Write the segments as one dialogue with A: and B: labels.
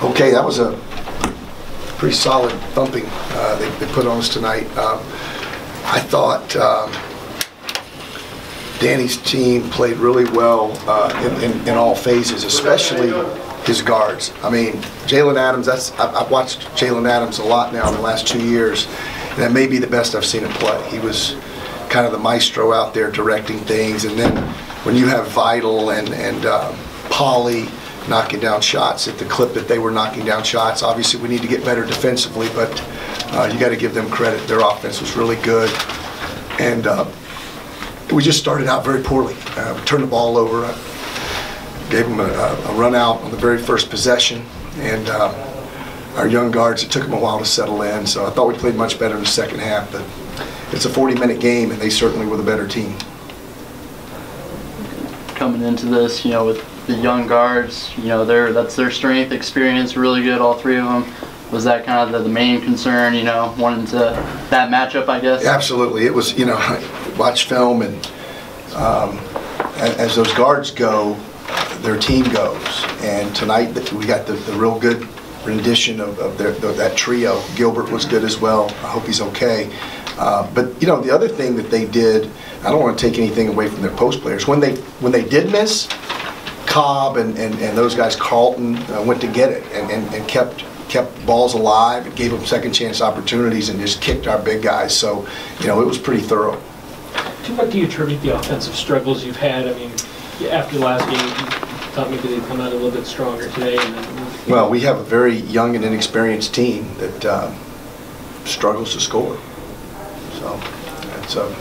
A: Okay, that was a pretty solid thumping they put on us tonight. I thought Danny's team played really well in all phases, especially his guards. I mean, Jalen Adams, I've watched Jalen Adams a lot now in the last 2 years, and that may be the best I've seen him play. He was kind of the maestro out there directing things, and then when you have Vital and Polly knocking down shots at the clip that they were knocking down shots, obviously we need to get better defensively, but you got to give them credit. Their offense was really good, and we just started out very poorly. We turned the ball over, gave them a run out on the very first possession, and our young guards, it took them a while to settle in, so I thought we played much better in the second half, but it's a 40-minute game, and they certainly were the better team.
B: Coming into this, with the young guards, that's their strength, experience, really good, all three of them. Was that kind of the main concern, wanting to, that matchup, I guess?
A: Absolutely. It was, watch film, and as those guards go, their team goes. And tonight we got the real good rendition of that trio. Gilbert was good as well. I hope he's okay. But the other thing that they did, I don't want to take anything away from their post players. When they did miss, Cobb and those guys, Carlton, went to get it and kept balls alive and gave them second chance opportunities and just kicked our big guys. So it was pretty thorough.
C: To what do you attribute the offensive struggles you've had? I mean, after the last game, you thought maybe they'd come out a little bit stronger today.
A: Well, we have a very young and inexperienced team that struggles to score. So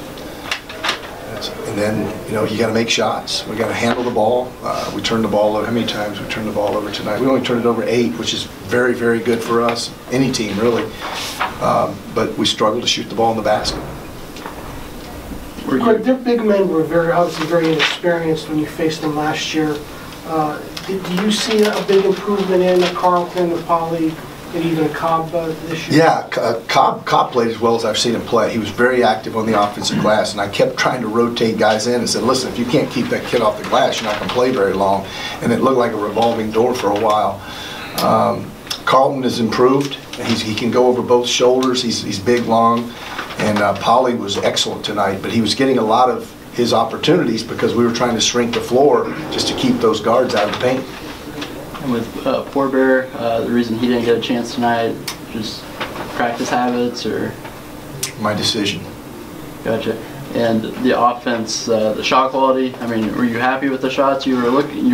A: and then you got to make shots. We got to handle the ball. We turned the ball over. How many times we turned the ball over tonight? We only turned it over 8, which is very, very good for us. Any team really, but we struggled to shoot the ball in the basket.
D: Gregg, their big men were obviously very inexperienced when you faced them last year. Do you see a big improvement in Carlton, Polly, and even Cobb this year?
A: Yeah, Cobb played as well as I've seen him play. He was very active on the offensive glass, and I kept trying to rotate guys in and said, listen, if you can't keep that kid off the glass, you're not going to play very long. And it looked like a revolving door for a while. Carlton has improved. He can go over both shoulders. He's big, long. And Polly was excellent tonight, but he was getting a lot of his opportunities because we were trying to shrink the floor just to keep those guards out of the paint.
B: And with Poorbear, the reason he didn't get a chance tonight, just practice habits or?
A: My decision.
B: Gotcha. And the offense, the shot quality, I mean, were you happy with the shots you were getting?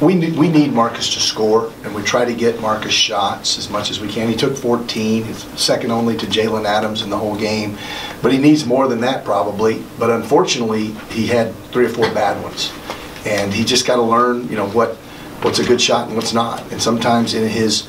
A: We need Marcus to score, and we try to get Marcus shots as much as we can. He took 14. He's second only to Jalen Adams in the whole game. But he needs more than that probably. But unfortunately, he had 3 or 4 bad ones. And he just got to learn, what's a good shot and what's not. And sometimes in his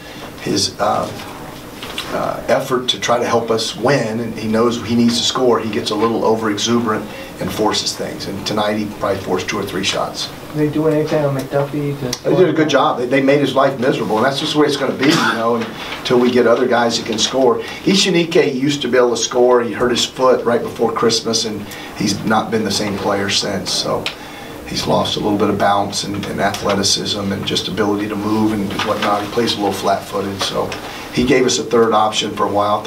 A: effort to try to help us win, and he knows he needs to score, he gets a little over-exuberant and forces things. And tonight he probably forced 2 or 3 shots.
D: They doing anything on McDuffie?
A: They did a good job. They made his life miserable, and that's just the way it's going to be, until we get other guys that can score. Ishinike used to be able to score. He hurt his foot right before Christmas, and he's not been the same player since. So he's lost a little bit of bounce and athleticism and just ability to move and whatnot. He plays a little flat-footed, so he gave us a third option for a while.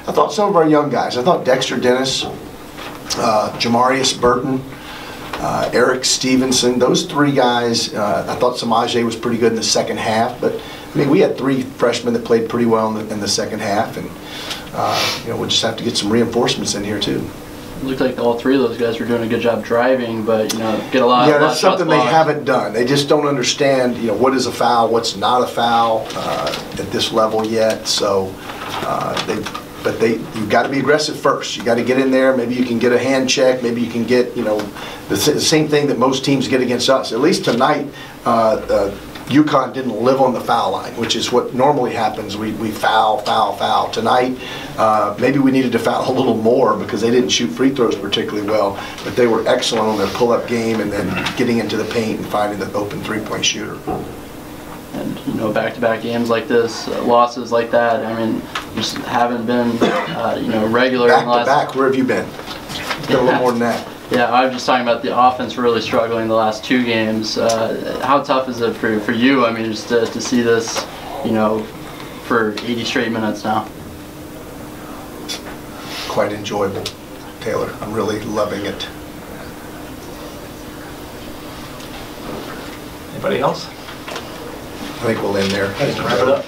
A: I thought some of our young guys. I thought Dexter Dennis, Jamarius Burton, Eric Stevenson, those 3 guys, I thought Samaje was pretty good in the second half, but I mean, we had 3 freshmen that played pretty well in the second half, and we'll just have to get some reinforcements in here too.
B: It looked like all 3 of those guys were doing a good job driving, but get a lot.
A: Yeah, that's something they haven't done. They just don't understand, what is a foul, what's not a foul at this level yet. So you've got to be aggressive first. You got to get in there. Maybe you can get a hand check. Maybe you can get the same thing that most teams get against us. At least tonight, UConn didn't live on the foul line, which is what normally happens. We foul. Tonight, maybe we needed to foul a little more because they didn't shoot free throws particularly well, but they were excellent on their pull-up game and then getting into the paint and finding the open three-point shooter.
B: And back-to-back games like this, losses like that, I mean, just haven't been regular.
A: Back-to-back, where have you been? It's been a little more than that.
B: Yeah, I was just talking about the offense really struggling the last 2 games. How tough is it for you? I mean, just to see this, you know, for 80 straight minutes now.
A: Quite enjoyable, Taylor. I'm really loving it.
E: Anybody else?
A: I think we'll end there.
E: Wrap it up.